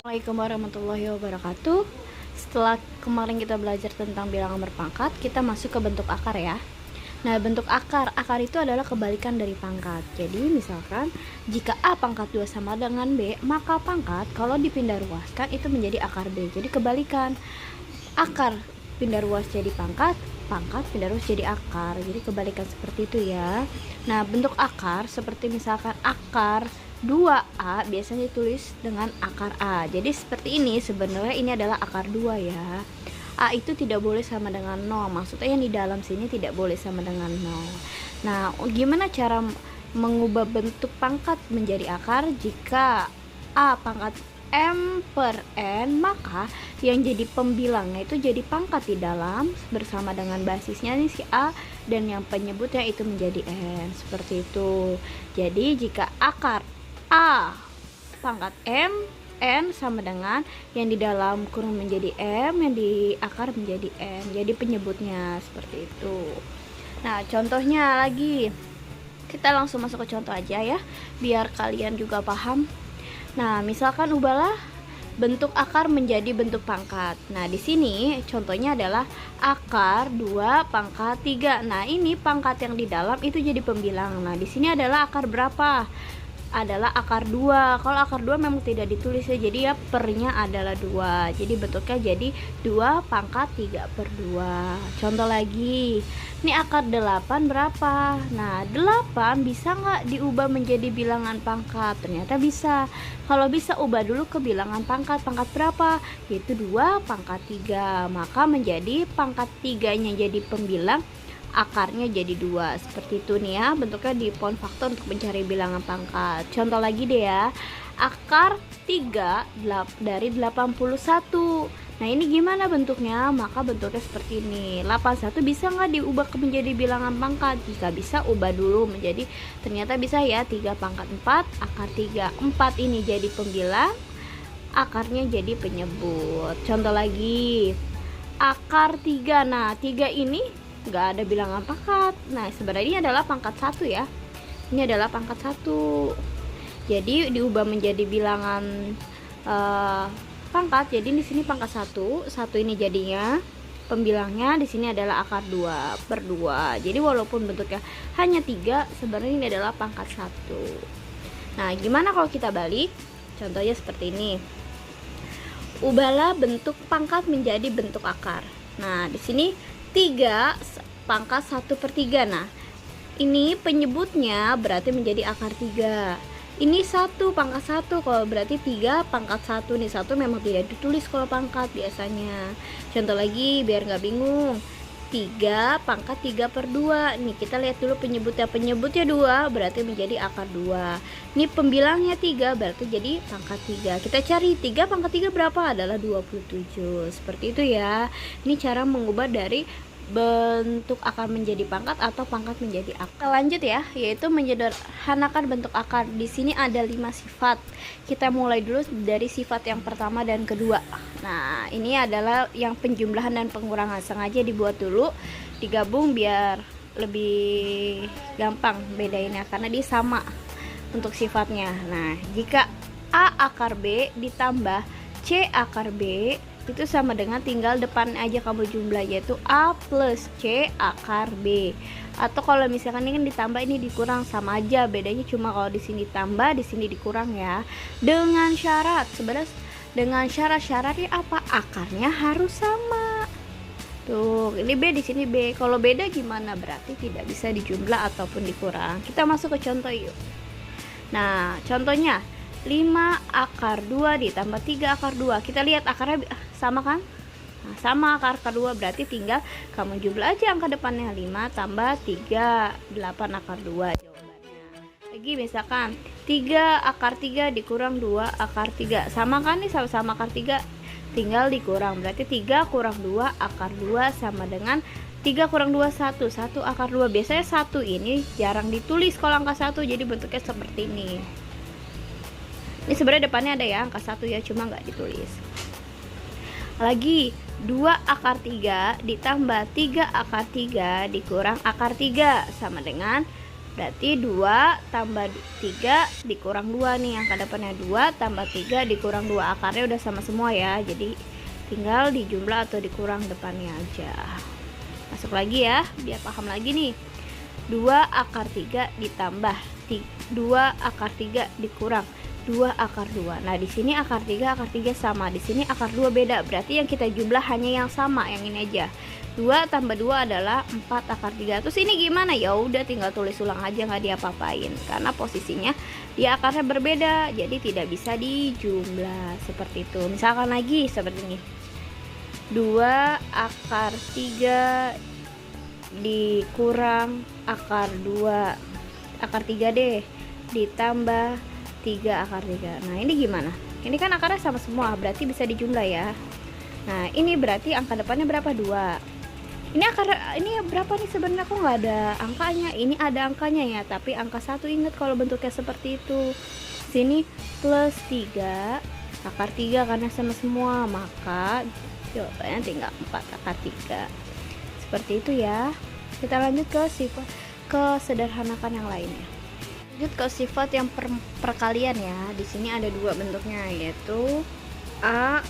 Assalamualaikum warahmatullahi wabarakatuh. Setelah kemarin kita belajar tentang bilangan berpangkat, kita masuk ke bentuk akar ya. Nah, bentuk akar itu adalah kebalikan dari pangkat. Jadi, misalkan jika A pangkat 2 sama dengan B, maka pangkat kalau dipindah ruaskan itu menjadi akar B. Jadi kebalikan. Akar pindah ruas jadi pangkat, pangkat pindah ruas jadi akar. Jadi kebalikan seperti itu ya. Nah, bentuk akar seperti misalkan akar 2A biasanya ditulis dengan akar A. Jadi seperti ini, sebenarnya ini adalah akar 2 ya. A itu tidak boleh sama dengan 0. Maksudnya yang di dalam sini tidak boleh sama dengan 0. Nah, gimana cara mengubah bentuk pangkat menjadi akar? Jika A pangkat M per N, maka yang jadi pembilangnya itu jadi pangkat di dalam bersama dengan basisnya ini si A, dan yang penyebutnya itu menjadi N. Seperti itu. Jadi jika akar A pangkat M, N sama dengan yang di dalam kurung menjadi M, yang di akar menjadi N. Jadi penyebutnya seperti itu. Nah, contohnya lagi. Kita langsung masuk ke contoh aja ya, biar kalian juga paham. Nah, misalkan ubahlah bentuk akar menjadi bentuk pangkat. Nah, di sini contohnya adalah akar 2 pangkat 3. Nah, ini pangkat yang di dalam itu jadi pembilang. Nah, di sini adalah akar berapa? Adalah akar 2. Kalau akar 2 memang tidak ditulis ya, jadi ya pernya adalah 2. Jadi bentuknya jadi 2 pangkat 3 per 2. Contoh lagi, ini akar 8 berapa? Nah, 8 bisa nggak diubah menjadi bilangan pangkat? Ternyata bisa. Kalau bisa, ubah dulu ke bilangan pangkat. Pangkat berapa? Yaitu 2 pangkat 3. Maka menjadi pangkat 3-nya jadi pembilang, akarnya jadi 2. Seperti itu nih ya, bentuknya di poin faktor untuk mencari bilangan pangkat. Contoh lagi deh ya, akar 3 dari 81. Nah, ini gimana bentuknya? Maka bentuknya seperti ini. 81 bisa nggak diubah menjadi bilangan pangkat? Jika bisa, ubah dulu menjadi, ternyata bisa ya, 3 pangkat 4, akar 3. 4 ini jadi pembilang, akarnya jadi penyebut. Contoh lagi, akar 3. Nah, 3 ini nggak ada bilangan pangkat. Nah, sebenarnya ini adalah pangkat 1 ya. Ini adalah pangkat 1. Jadi diubah menjadi bilangan pangkat. Jadi di sini pangkat 1. 1 ini jadinya pembilangnya di sini adalah akar 2 per 2. Jadi walaupun bentuknya hanya 3, sebenarnya ini adalah pangkat 1. Nah, gimana kalau kita balik? Contohnya seperti ini. Ubahlah bentuk pangkat menjadi bentuk akar. Nah, di sini 3 pangkat 1 per 3. Nah, ini penyebutnya berarti menjadi akar 3. Ini 1 pangkat 1, kalau berarti 3 pangkat 1. Nih 1 memang tidak ditulis kalau pangkat biasanya. Contoh lagi biar nggak bingung. 3 pangkat 3 per 2. Nih kita lihat dulu penyebutnya. Penyebutnya 2 berarti menjadi akar 2. Ini pembilangnya 3 berarti jadi pangkat 3. Kita cari 3 pangkat 3 berapa? Adalah 27. Seperti itu ya. Ini cara mengubah dari bentuk akar menjadi pangkat atau pangkat menjadi akar. Lanjut ya, yaitu menyederhanakan bentuk akar. Di sini ada 5 sifat. Kita mulai dulu dari sifat yang pertama dan kedua. Nah, ini adalah yang penjumlahan dan pengurangan. Sengaja dibuat dulu, digabung biar lebih gampang bedainnya karena dia sama untuk sifatnya. Nah, jika A akar B ditambah C akar B itu sama dengan tinggal depan aja kamu jumlah, yaitu A plus C akar B. Atau kalau misalkan ini kan ditambah, ini dikurang, sama aja, bedanya cuma kalau di sini tambah, di sini dikurang ya. Dengan syarat, sebenarnya dengan syarat-syaratnya apa? Akarnya harus sama. Tuh, ini B, di sini B. Kalau beda gimana? Berarti tidak bisa dijumlah ataupun dikurang. Kita masuk ke contoh yuk. Nah, contohnya 5 akar 2 ditambah 3 akar 2. Kita lihat akarnya sama kan? Nah, sama akar 2 berarti tinggal kamu jumlah aja angka depannya. 5 tambah 3, 8 akar 2 jawabannya. Lagi misalkan 3 akar 3 dikurang 2 akar 3. Sama kan nih, sama-sama akar 3. Tinggal dikurang. Berarti 3 kurang 2 akar 2 sama dengan 3 kurang 2 1. 1 akar 2. Biasanya 1 ini jarang ditulis kalau angka 1, jadi bentuknya seperti ini. Ini sebenarnya depannya ada ya angka 1 ya, cuma nggak ditulis. Lagi 2 akar 3 ditambah 3 akar 3 dikurang akar 3 sama dengan Berarti 2 tambah 3 dikurang 2 nih, angka depannya 2 tambah 3 dikurang 2. Akarnya udah sama semua ya, jadi tinggal dijumlah atau dikurang depannya aja. Masuk lagi ya, biar paham lagi nih. 2 akar 3 ditambah 2 akar 3 dikurang 2 akar 2. Nah, di sini akar 3 sama, di sini akar 2 beda. Berarti yang kita jumlah hanya yang sama, yang ini aja. 2 tambah 2 adalah 4 akar 3. Terus ini gimana? Ya udah tinggal tulis ulang aja, nggak diapa-apain karena posisinya dia akarnya berbeda, jadi tidak bisa dijumlah seperti itu. Misalkan lagi seperti ini. 2 akar 3 dikurang akar 2 akar 3 deh ditambah 3 akar 3. Nah, ini gimana? Ini kan akarnya sama semua, berarti bisa dijumlah ya. Nah, ini berarti angka depannya berapa? 2. Ini berapa nih sebenarnya, kok nggak ada angkanya? Ini ada angkanya ya, tapi angka 1 ingat kalau bentuknya seperti itu. Sini plus 3 akar 3 karena sama semua, maka jawabannya tinggal 4 akar 3. Seperti itu ya. Kita lanjut ke sifat kesederhanakan yang lainnya. Lanjut ke sifat yang perkalian ya. Di sini ada 2 bentuknya, yaitu A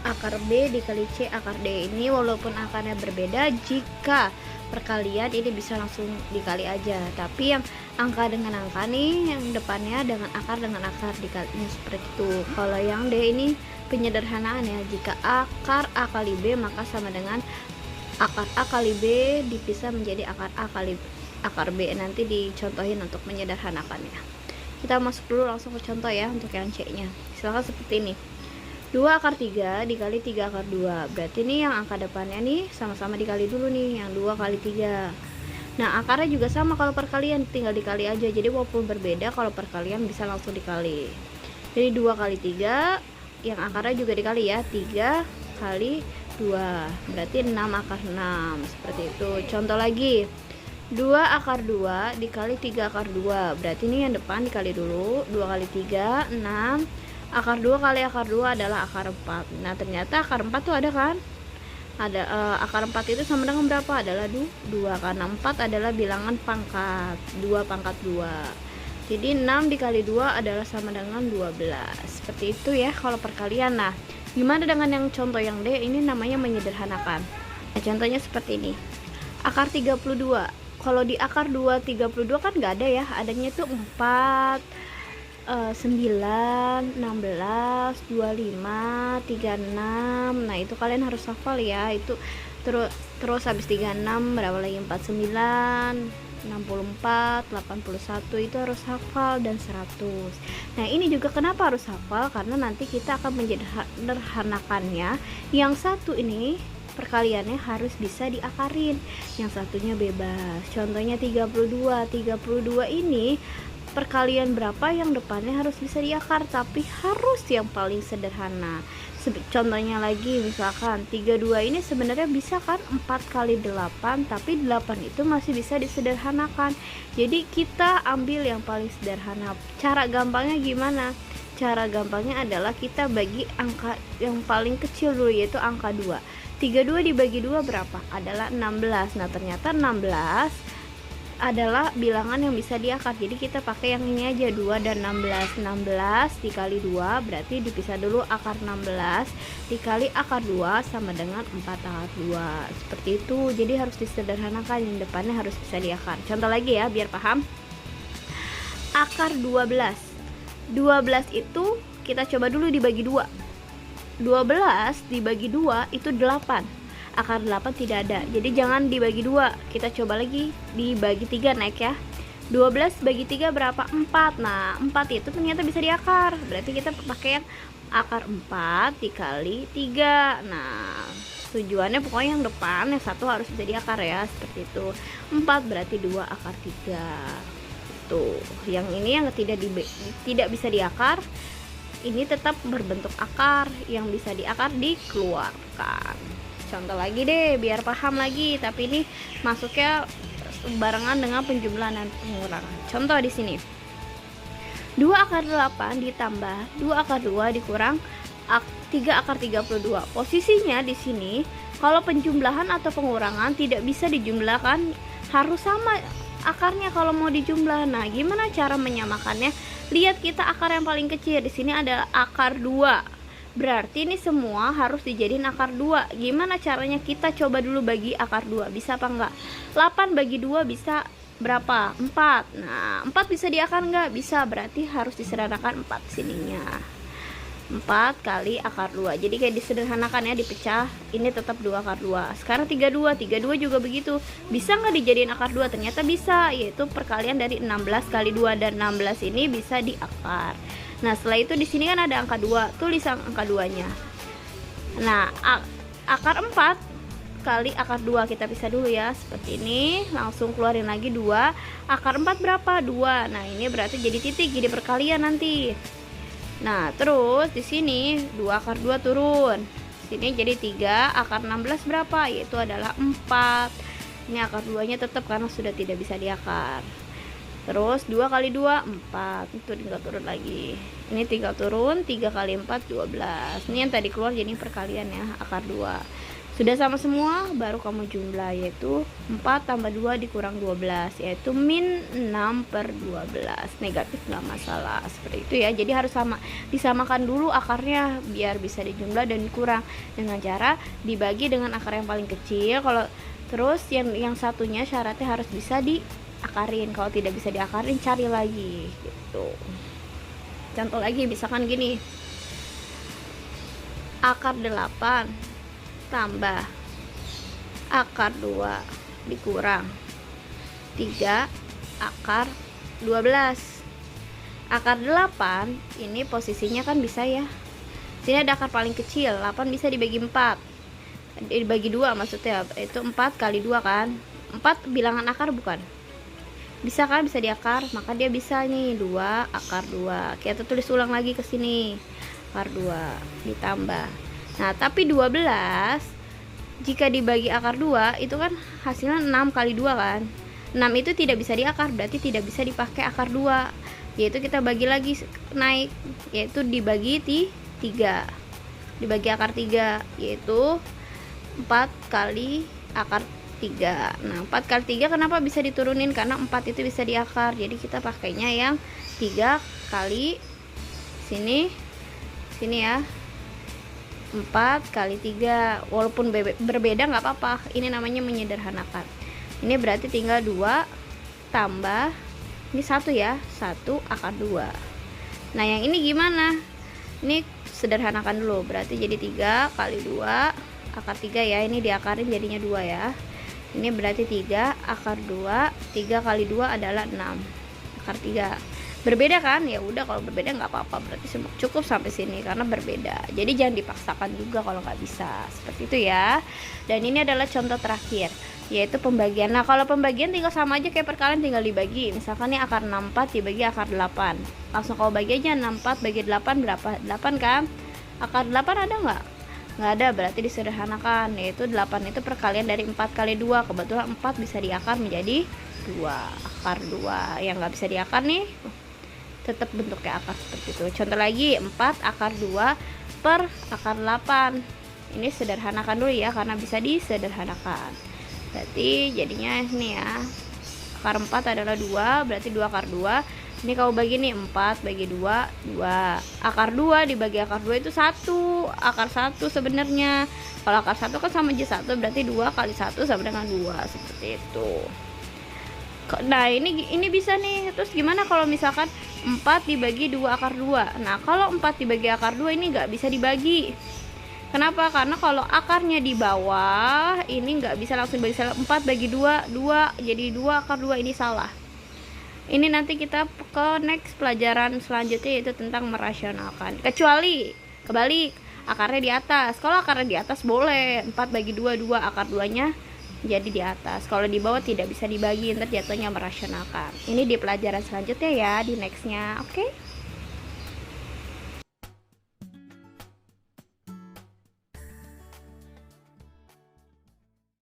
akar B dikali C akar D. Ini walaupun akarnya berbeda, jika perkalian ini bisa langsung dikali aja. Tapi yang angka dengan angka nih, yang depannya dengan akar dikalinya seperti itu. Kalau yang D ini penyederhanaan ya. Jika akar A kali B maka sama dengan akar A kali B dipisah menjadi akar A kali akar B. Nanti dicontohin untuk menyederhanakannya. Kita masuk dulu langsung ke contoh ya untuk yang C nya. Misalkan seperti ini. 2 akar 3 dikali 3 akar 2. Berarti ini yang angka depannya nih sama-sama dikali dulu nih, yang 2 kali 3. Nah, akarnya juga sama kalau perkalian, tinggal dikali aja. Jadi walaupun berbeda, kalau perkalian bisa langsung dikali. Jadi 2 kali 3, yang akarnya juga dikali ya, 3 kali 2. Berarti 6 akar 6. Seperti itu. Contoh lagi. 2 akar 2 dikali 3 akar 2. Berarti ini yang depan dikali dulu. 2 kali 3, 6. Akar 2 kali akar 2 adalah akar 4. Nah, ternyata akar 4 tuh ada kan? Ada akar 4 itu sama dengan berapa? Adalah 2, karena 4 adalah bilangan pangkat. 2 pangkat 2. Jadi 6 dikali 2 adalah sama dengan 12. Seperti itu ya kalau perkalian. Nah, gimana dengan yang contoh yang D? Ini namanya menyederhanakan. Nah, contohnya seperti ini. Akar 32. Kalau di akar 32 kan nggak ada ya. Adanya itu 4, 9, 16, 25, 36. Nah, itu kalian harus hafal ya. Itu terus habis 36 berapa lagi? 49, 64, 81 itu harus hafal, dan 100. Nah, ini juga kenapa harus hafal? Karena nanti kita akan menyederhanakannya. Yang satu ini perkaliannya harus bisa diakarin, yang satunya bebas. Contohnya 32 ini perkalian berapa yang depannya harus bisa diakar, tapi harus yang paling sederhana. Contohnya lagi, misalkan 32 ini sebenarnya bisa kan 4 kali 8, tapi 8 itu masih bisa disederhanakan. Jadi kita ambil yang paling sederhana. Cara gampangnya gimana? Cara gampangnya adalah kita bagi angka yang paling kecil dulu, yaitu angka 2. 32 dibagi 2 berapa? Adalah 16. Nah, ternyata 16 adalah bilangan yang bisa diakar. Jadi kita pakai yang ini aja, 2 dan 16. 16 dikali 2 berarti dipisah dulu, akar 16 dikali akar 2 sama dengan 4 akar 2. Seperti itu. Jadi harus disederhanakan, yang depannya harus bisa diakar. Contoh lagi ya biar paham. Akar 12. 12 itu kita coba dulu dibagi 2. 12 dibagi 2 itu 8. Akar 8 tidak ada, jadi jangan dibagi 2. Kita coba lagi dibagi 3 naik ya. 12 bagi 3 berapa? 4. Nah, 4 itu ternyata bisa diakar. Berarti kita pakai yang akar 4 dikali 3. Nah, tujuannya pokoknya yang depan, yang satu harus bisa diakar ya. Seperti itu. 4 berarti 2 akar 3. Tuh, yang ini yang tidak bisa diakar, ini tetap berbentuk akar. Yang bisa diakar dikeluarkan. Contoh lagi deh biar paham lagi, tapi ini masuknya barengan dengan penjumlahan dan pengurangan. Contoh di sini. 2 akar 8 ditambah 2 akar 2 dikurang 3 akar 32. Posisinya di sini kalau penjumlahan atau pengurangan tidak bisa dijumlahkan, harus sama akarnya kalau mau dijumlah. Nah, gimana cara menyamakannya? Lihat kita akar yang paling kecil. Di sini ada akar 2. Berarti ini semua harus dijadiin akar 2. Gimana caranya? Kita coba dulu bagi akar 2. Bisa apa enggak? 8 bagi 2 bisa berapa? 4. Nah, 4 bisa diakar enggak? Bisa. Berarti harus disederhanakan 4 sininya. 4 kali akar 2. Jadi kayak disederhanakan ya, dipecah. Ini tetap 2 akar 2. Sekarang 32. 32 juga begitu. Bisa nggak dijadiin akar 2? Ternyata bisa, yaitu perkalian dari 16 kali 2, dan 16 ini bisa diakar. Nah, setelah itu di sini kan ada angka 2. Tulis angka 2-nya. Nah, akar 4 kali akar 2 kita pisah dulu ya, seperti ini. Langsung keluarin lagi 2. Akar 4 berapa? 2. Nah, ini berarti jadi titik, jadi perkalian nanti. Nah, terus di sini 2 akar 2 turun. Sini jadi 3, akar 16 berapa? Yaitu adalah 4. Ini akar 2-nya tetap karena sudah tidak bisa diakar. Terus 2 kali 2 4. Itu tinggal turun lagi. Ini tinggal turun, 3 kali 4 12. Ini yang tadi keluar jadi perkalian ya, akar 2. Sudah sama semua, baru kamu jumlah, yaitu 4 tambah 2 dikurang 12, yaitu min 6 per 12. Negatif nggak masalah, seperti itu ya. Jadi harus disamakan dulu akarnya biar bisa dijumlah dan dikurang, dengan cara dibagi dengan akar yang paling kecil. Kalau terus yang satunya syaratnya harus bisa diakarin. Kalau tidak bisa diakarin, cari lagi gitu. Contoh lagi, misalkan gini, akar 8 tambah akar 2 dikurang 3 akar 12. Akar 8 ini posisinya kan bisa ya, sini ada akar paling kecil. 8 bisa dibagi 4, dibagi 2 maksudnya, itu 4 kali 2 kan. 4 bilangan akar bukan? Bisa kan, bisa diakar, maka dia bisa nih 2 akar 2. Kita tulis ulang lagi ke sini, akar 2 ditambah. Nah, tapi 12 jika dibagi akar 2 itu kan hasilnya 6 kali 2 kan. 6 itu tidak bisa diakar, berarti tidak bisa dipakai akar 2. Yaitu kita bagi lagi naik, yaitu dibagi 3. Dibagi akar 3, yaitu 4 kali akar 3. Nah, 4 kali 3 kenapa bisa diturunin? Karena 4 itu bisa diakar. Jadi kita pakainya yang 3 kali sini ya, 4 kali 3. Walaupun berbeda nggak apa-apa, ini namanya menyederhanakan. Ini berarti tinggal 2 tambah ini 1 ya, 1 akar 2. Nah, yang ini gimana? Ini sederhanakan dulu, berarti jadi 3 kali 2 akar 3 ya. Ini diakarin jadinya 2 ya. Ini berarti 3 akar 2. 3 kali 2 adalah 6 akar 3. Berbeda kan? Ya udah, kalau berbeda nggak apa-apa, berarti cukup sampai sini karena berbeda. Jadi jangan dipaksakan juga kalau nggak bisa, seperti itu ya. Dan ini adalah contoh terakhir, yaitu pembagian. Nah, kalau pembagian tinggal sama aja kayak perkalian, tinggal dibagi. Misalkan nih akar 64 dibagi akar 8, langsung kau bagi aja. 64 bagi 8 berapa? 8 kan? Akar 8 ada nggak ada, berarti disederhanakan, yaitu 8 itu perkalian dari 4 kali 2. Kebetulan 4 bisa diakar menjadi 2, akar 2. Yang nggak bisa diakar nih tetap bentuknya akar seperti itu. Contoh lagi, 4 akar 2 per akar 8. Ini sederhanakan dulu ya, karena bisa disederhanakan. Berarti jadinya ini ya, akar 4 adalah 2, berarti 2 akar 2. Ini kau bagi nih, 4 bagi 2 2. Akar 2 dibagi akar 2 itu 1, akar 1 sebenarnya. Kalau akar 1 kan sama aja 1, berarti 2 kali 1 sama dengan 2, seperti itu. Nah, ini bisa nih. Terus gimana kalau misalkan 4 dibagi 2 akar 2? Nah, kalau 4 dibagi akar 2 ini nggak bisa dibagi. Kenapa? Karena kalau akarnya di bawah, ini nggak bisa langsung bagi. 4 bagi 2 2, jadi 2 akar 2. Ini salah. Ini nanti kita ke next pelajaran selanjutnya, yaitu tentang merasionalkan. Kecuali kebalik, akarnya di atas. Kalau akarnya di atas boleh 4 bagi 2 2, akar 2-nya jadi di atas. Kalau di bawah tidak bisa dibagi, ntar jatuhnya merasionalkan. Ini di pelajaran selanjutnya ya, di nextnya. Oke.